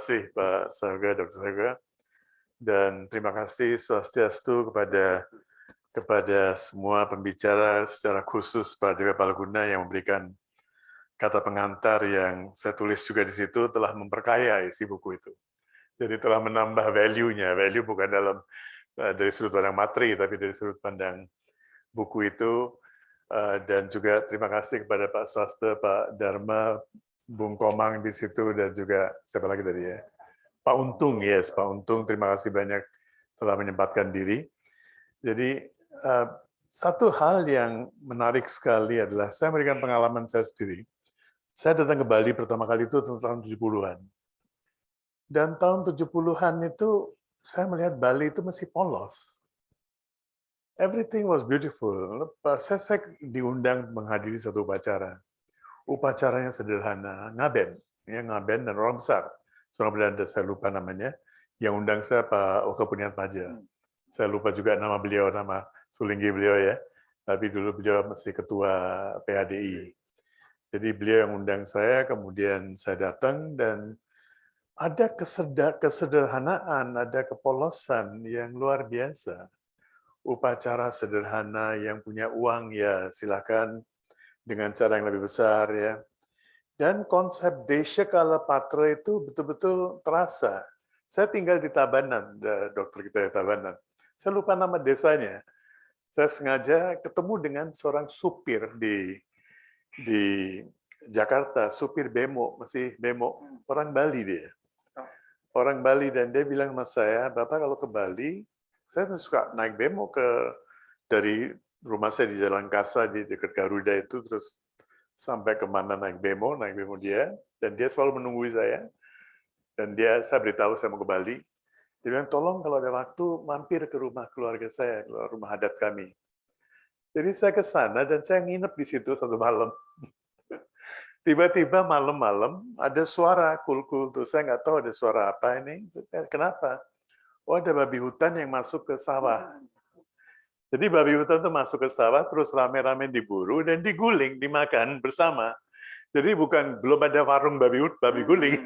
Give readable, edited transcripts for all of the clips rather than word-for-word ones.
kasih Pak Saga, Dr. Saga, dan terima kasih swastiastu kepada semua pembicara secara khusus Pak Dewa Palguna yang memberikan kata pengantar yang saya tulis juga di situ telah memperkaya isi buku itu. Jadi telah menambah value-nya. Value bukan dari sudut pandang materi, tapi dari sudut pandang buku itu. Dan juga terima kasih kepada Pak Swasta, Pak Dharma, Bung Komang di situ, dan juga siapa lagi tadi ya? Pak Untung, yes, Pak Untung, terima kasih banyak telah menyempatkan diri. Jadi satu hal yang menarik sekali adalah saya memberikan pengalaman saya sendiri. Saya datang ke Bali pertama kali itu tahun 70-an. Dan tahun 70-an itu saya melihat Bali itu masih polos. Everything was beautiful. Saya diundang menghadiri satu upacara. Upacaranya sederhana, ngaben. Ya, ngaben dan orang besar. Seorang Belanda, saya lupa namanya. Yang undang saya Pak Oka Puniatmaja. Saya lupa juga nama beliau, nama sulinggi beliau ya. Tapi dulu beliau masih ketua PHDI. Jadi beliau yang undang saya, kemudian saya datang dan ada kesederhanaan, ada kepolosan yang luar biasa. Upacara sederhana, yang punya uang ya silakan dengan cara yang lebih besar ya. Dan konsep Desya Kala Patra itu betul-betul terasa. Saya tinggal di Tabanan, dokter kita di Tabanan. Saya lupa nama desanya. Saya sengaja ketemu dengan seorang supir di Jakarta, supir bemo, masih bemo, orang Bali dia. Orang Bali, dan dia bilang sama saya, Bapak kalau ke Bali, saya suka naik bemo dari rumah saya di Jalan Kasa di dekat Garuda itu, terus sampai kemana naik bemo dia, dan dia selalu menunggu saya, dan saya beritahu saya mau ke Bali, dia bilang tolong kalau ada waktu mampir ke rumah keluarga saya, rumah adat kami. Jadi saya ke sana dan saya nginep di situ satu malam. Tiba-tiba malam-malam ada suara kul-kul tuh, saya nggak tahu ada suara apa ini, kenapa? Oh ada babi hutan yang masuk ke sawah. Jadi babi hutan itu masuk ke sawah, terus rame-rame diburu dan diguling, dimakan bersama. Jadi belum ada warung babi guling.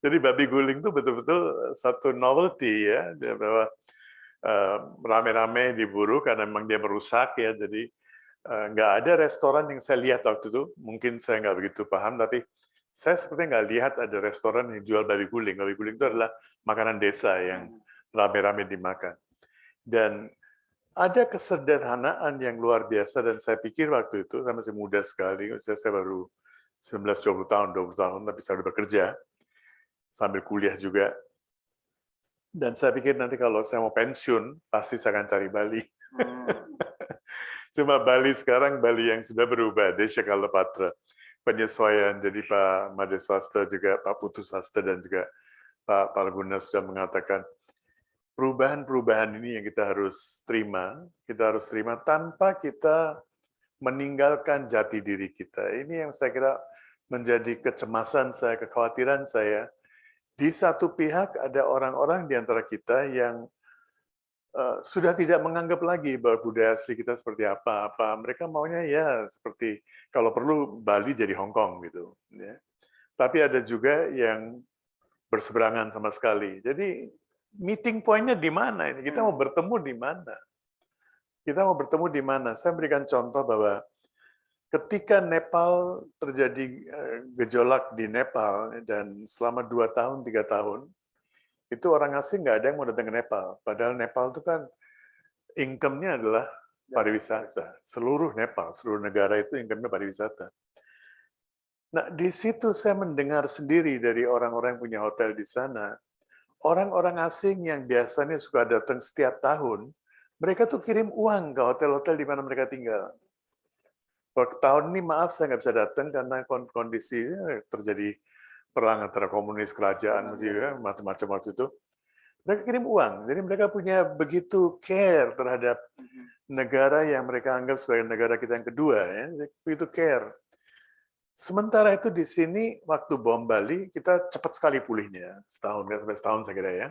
Jadi babi guling itu betul-betul satu novelty ya, bahwa rame-rame diburu karena memang dia merusak ya. Jadi nggak ada restoran yang saya lihat waktu itu. Mungkin saya nggak begitu paham, tapi saya sepertinya nggak lihat ada restoran yang jual babi guling. Babi guling itu adalah makanan desa yang rame-rame dimakan. Dan ada kesederhanaan yang luar biasa, dan saya pikir waktu itu, saya masih muda sekali, saya baru 19-20 tahun, tapi saya sudah bekerja, sambil kuliah juga. Dan saya pikir nanti kalau saya mau pensiun, pasti saya akan cari Bali. Cuma Bali sekarang, Bali yang sudah berubah, Desya Kala Patra. Penyesuaian, jadi Pak Made Swasta juga, Pak Putu Swasta, dan juga Pak Palguna sudah mengatakan, perubahan-perubahan ini yang kita harus terima tanpa kita meninggalkan jati diri kita. Ini yang saya kira menjadi kecemasan saya, kekhawatiran saya. Di satu pihak ada orang-orang di antara kita yang sudah tidak menganggap lagi bahwa budaya asli kita seperti apa. Mereka maunya ya seperti kalau perlu Bali jadi Hong Kong gitu. Ya. Tapi ada juga yang berseberangan sama sekali. Jadi meeting point-nya di mana ini? Kita mau bertemu di mana? Kita mau bertemu di mana? Saya berikan contoh bahwa ketika Nepal terjadi gejolak di Nepal, dan selama 2 tahun, 3 tahun, itu orang asing nggak ada yang mau datang ke Nepal. Padahal Nepal itu kan income-nya adalah pariwisata. Seluruh Nepal, seluruh negara itu income-nya pariwisata. Nah, di situ saya mendengar sendiri dari orang-orang yang punya hotel di sana, orang-orang asing yang biasanya suka datang setiap tahun, mereka tuh kirim uang ke hotel-hotel di mana mereka tinggal. Kalau tahun ini maaf saya nggak bisa datang karena kondisi terjadi perang antara komunis, kerajaan, macam-macam waktu itu. Mereka kirim uang, jadi mereka punya begitu care terhadap negara yang mereka anggap sebagai negara kita yang kedua, ya, begitu care. Sementara itu di sini waktu bom Bali kita cepat sekali pulihnya, setahun sampai setahun saya kira ya.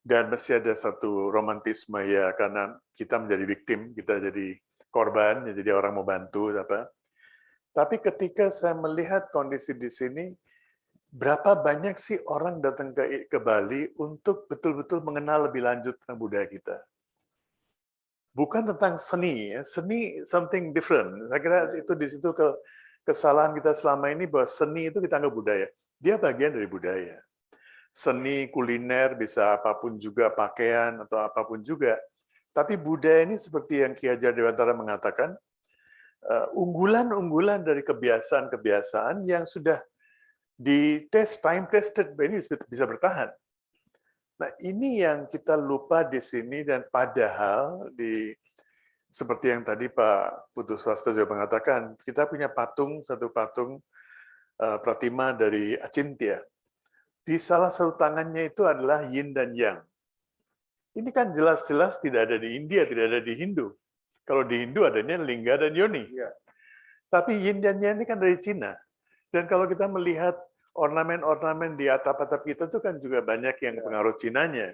Dan masih ada satu romantisme ya karena kita menjadi victim, kita jadi korban, jadi orang mau bantu apa. Tapi ketika saya melihat kondisi di sini, berapa banyak sih orang datang ke Bali untuk betul-betul mengenal lebih lanjut tentang budaya kita? Bukan tentang seni, ya. Seni something different. Saya kira itu di situ kesalahan kita selama ini bahwa seni itu kita anggap budaya. Dia bagian dari budaya. Seni, kuliner, bisa apapun juga, pakaian atau apapun juga. Tapi budaya ini seperti yang Ki Hajar Dewantara mengatakan, unggulan-unggulan dari kebiasaan-kebiasaan yang sudah time tested, ini bisa bertahan. Nah, ini yang kita lupa di sini, dan padahal seperti yang tadi Pak Putu Swasta juga mengatakan, kita punya satu patung Pratima dari Acintya. Di salah satu tangannya itu adalah yin dan yang. Ini kan jelas-jelas tidak ada di India, tidak ada di Hindu. Kalau di Hindu adanya lingga dan yoni. Tapi yin dan yang ini kan dari Cina. Dan kalau kita melihat ornamen-ornamen di atap-atap kita itu kan juga banyak yang pengaruh Cinanya.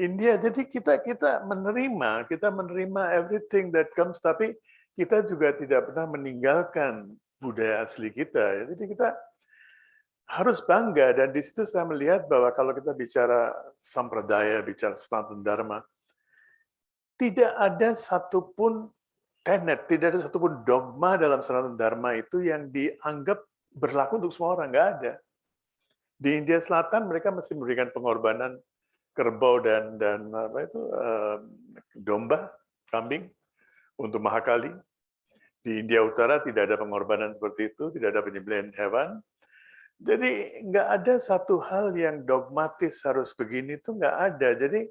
India, jadi kita menerima everything that comes, tapi kita juga tidak pernah meninggalkan budaya asli kita. Jadi kita harus bangga, dan di situ saya melihat bahwa kalau kita bicara sampradaya, bicara Sanatana Dharma, tidak ada satupun tenet, tidak ada satupun dogma dalam Sanatana Dharma itu yang dianggap berlaku untuk semua orang, nggak ada. Di India Selatan mereka mesti memberikan pengorbanan kerbau dan apa itu domba, kambing untuk Mahakali. Di India Utara tidak ada pengorbanan seperti itu, tidak ada penyembelihan hewan. Jadi nggak ada satu hal yang dogmatis harus begini, itu nggak ada. Jadi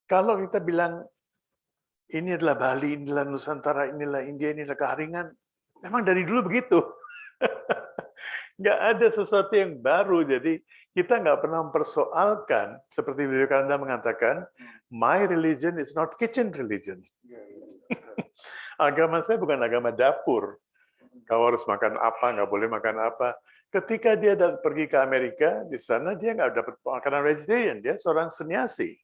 kalau kita bilang ini adalah Bali, inilah Nusantara, inilah India, inilah keharingan, memang dari dulu begitu. Nggak ada sesuatu yang baru, jadi kita nggak pernah mempersoalkan, seperti Vivekananda mengatakan, my religion is not kitchen religion. Agama saya bukan agama dapur. Kau harus makan apa, nggak boleh makan apa. Ketika dia pergi ke Amerika, di sana dia nggak dapat makanan vegetarian, dia seorang seniasi.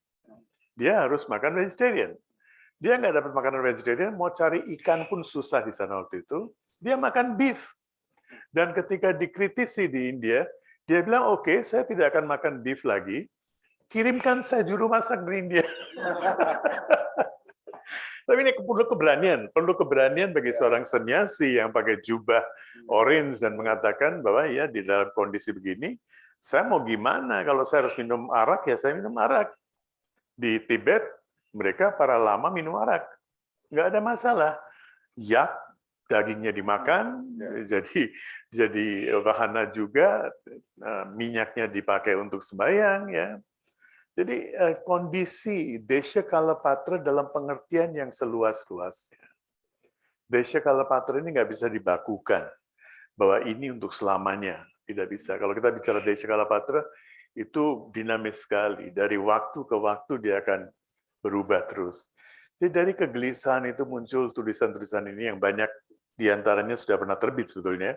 Dia harus makan vegetarian. Dia nggak dapat makanan vegetarian, mau cari ikan pun susah di sana waktu itu, dia makan beef. Dan ketika dikritisi di India, dia bilang, oke, saya tidak akan makan beef lagi, kirimkan saya juru masak dari India. Tapi ini perlu keberanian bagi seorang seniasi yang pakai jubah orange dan mengatakan bahwa ya di dalam kondisi begini, saya mau gimana, kalau saya harus minum arak, ya saya minum arak. Di Tibet, mereka para lama minum arak. Nggak ada masalah. Yak, dagingnya dimakan, jadi wahana juga, minyaknya dipakai untuk sembahyang, ya. Jadi kondisi Desha Kalapatra dalam pengertian yang seluas-luasnya. Desha Kalapatra ini nggak bisa dibakukan bahwa ini untuk selamanya, tidak bisa. Kalau kita bicara Desha Kalapatra, itu dinamis sekali. Dari waktu ke waktu dia akan berubah terus. Jadi dari kegelisahan itu muncul tulisan-tulisan ini yang banyak diantaranya sudah pernah terbit sebetulnya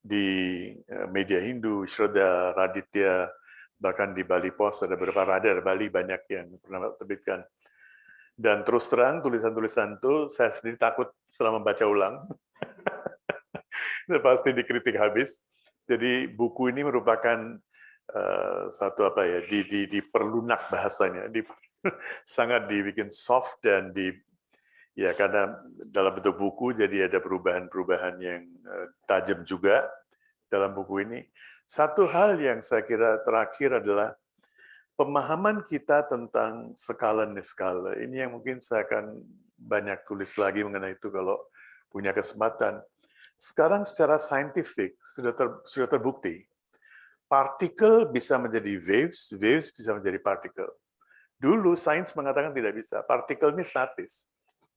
di media Hindu, Shraddha, Raditya, bahkan di Bali Post ada beberapa radar Bali banyak yang pernah terbitkan. Dan terus terang tulisan-tulisan itu saya sendiri takut setelah membaca ulang. Pasti dikritik habis. Jadi buku ini merupakan satu apa ya, diperlunak bahasanya, sangat dibikin soft dan ya karena dalam bentuk buku jadi ada perubahan-perubahan yang tajam juga dalam buku ini. Satu hal yang saya kira terakhir adalah pemahaman kita tentang skala niskala. Ini yang mungkin saya akan banyak tulis lagi mengenai itu kalau punya kesempatan. Sekarang secara saintifik sudah terbukti, partikel bisa menjadi waves, waves bisa menjadi partikel. Dulu sains mengatakan tidak bisa, partikel ini statis,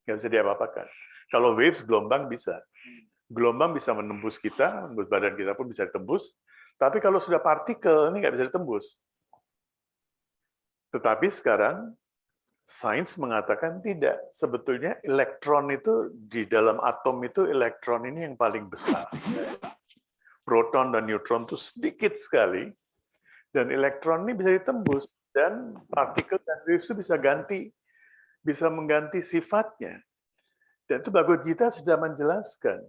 nggak bisa diapa-apakan. Kalau waves, gelombang bisa. Gelombang bisa menembus kita, menembus badan kita pun bisa ditembus, tapi kalau sudah partikel, ini nggak bisa ditembus. Tetapi sekarang, sains mengatakan tidak. Sebetulnya elektron itu, di dalam atom itu, elektron ini yang paling besar. Proton dan neutron itu sedikit sekali, dan elektron ini bisa ditembus, dan partikel dan waves itu bisa mengganti sifatnya. Dan itu Bhagavad Gita sudah menjelaskan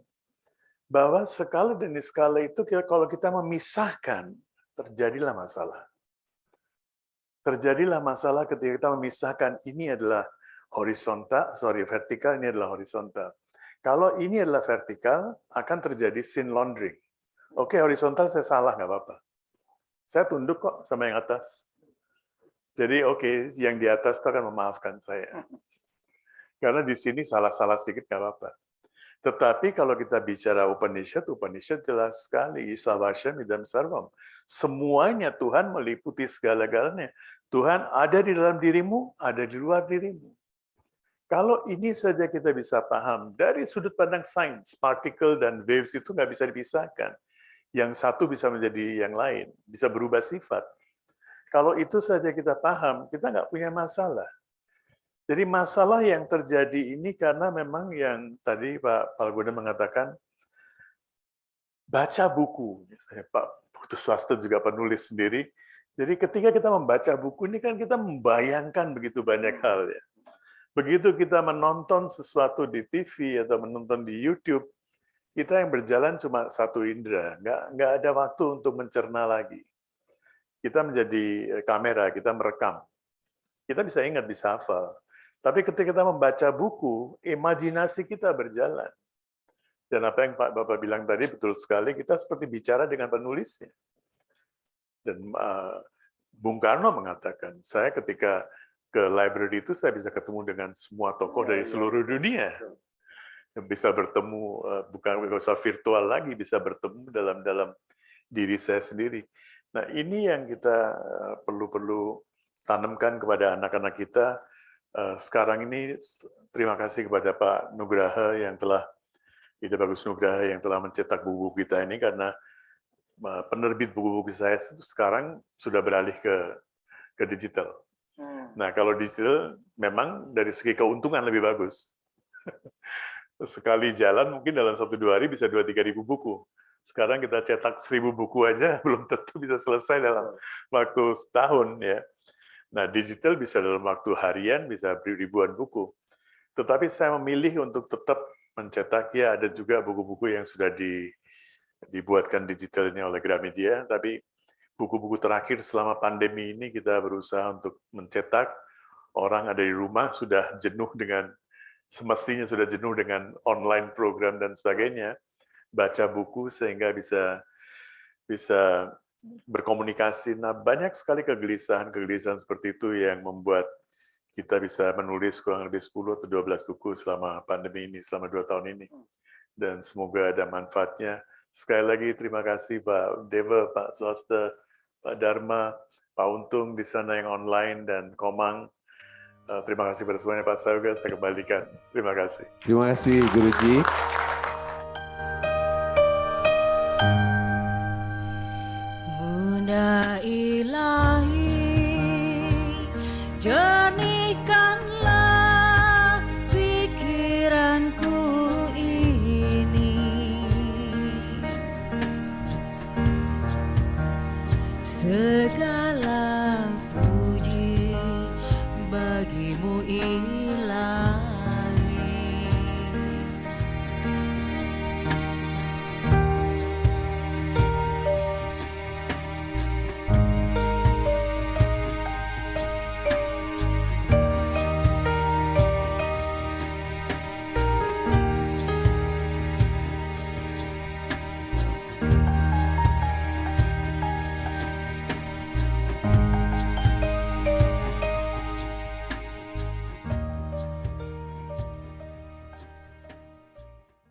bahwa skala dan niskala itu kalau kita memisahkan, terjadilah masalah. Terjadilah masalah ketika kita memisahkan ini adalah vertikal, ini adalah horizontal. Kalau ini adalah vertikal, akan terjadi sin laundering. Oke, horizontal saya salah, nggak apa-apa. Saya tunduk kok sama yang atas. Jadi oke, yang di atas itu akan memaafkan saya. Karena di sini salah-salah sedikit nggak apa-apa. Tetapi kalau kita bicara Upanishad jelas sekali, Isavasya Midam Sarvam. Semuanya Tuhan meliputi segala-galanya. Tuhan ada di dalam dirimu, ada di luar dirimu. Kalau ini saja kita bisa paham, dari sudut pandang sains, partikel dan waves itu nggak bisa dipisahkan. Yang satu bisa menjadi yang lain, bisa berubah sifat. Kalau itu saja kita paham, kita nggak punya masalah. Jadi masalah yang terjadi ini karena memang yang tadi Pak Palguna mengatakan, baca buku. Pak Putus Swasta juga penulis sendiri. Jadi ketika kita membaca buku ini kan kita membayangkan begitu banyak hal ya. Begitu kita menonton sesuatu di TV atau menonton di YouTube, kita yang berjalan cuma satu indera, nggak ada waktu untuk mencerna lagi. Kita menjadi kamera, kita merekam. Kita bisa ingat, bisa hafal. Tapi ketika kita membaca buku, imajinasi kita berjalan. Dan apa yang Pak Bapak bilang tadi betul sekali, kita seperti bicara dengan penulisnya. Dan Bung Karno mengatakan, saya ketika ke library itu saya bisa ketemu dengan semua tokoh dari seluruh dunia. Bisa bertemu, bukan usah virtual lagi, bisa bertemu dalam diri saya sendiri. Nah ini yang kita perlu tanamkan kepada anak-anak kita. Sekarang ini terima kasih kepada Pak Nugraha yang telah, Ida Bagus Nugraha yang telah mencetak buku kita ini, karena penerbit buku-buku saya sekarang sudah beralih ke digital. Nah kalau digital memang dari segi keuntungan lebih bagus. Sekali jalan mungkin dalam 1-2 hari bisa 2-3 ribu buku. Sekarang kita cetak 1000 buku aja belum tentu bisa selesai dalam waktu setahun ya. Nah, digital bisa dalam waktu harian, bisa ribuan buku. Tetapi saya memilih untuk tetap mencetak, ya ada juga buku-buku yang sudah dibuatkan digital ini oleh Gramedia, tapi buku-buku terakhir selama pandemi ini kita berusaha untuk mencetak. Orang ada di rumah sudah jenuh semestinya sudah jenuh dengan online program dan sebagainya, baca buku sehingga bisa berkomunikasi. Nah, banyak sekali kegelisahan seperti itu yang membuat kita bisa menulis kurang lebih 10 atau 12 buku selama pandemi ini, selama 2 tahun ini. Dan semoga ada manfaatnya. Sekali lagi terima kasih Pak Deva, Pak Swasta, Pak Dharma, Pak Untung di sana yang online, dan Komang. Terima kasih pada semuanya Pak Sayoga, saya kembalikan. Terima kasih. Terima kasih Guruji. Bunda Ilahi, jernihkanlah pikiranku ini, segala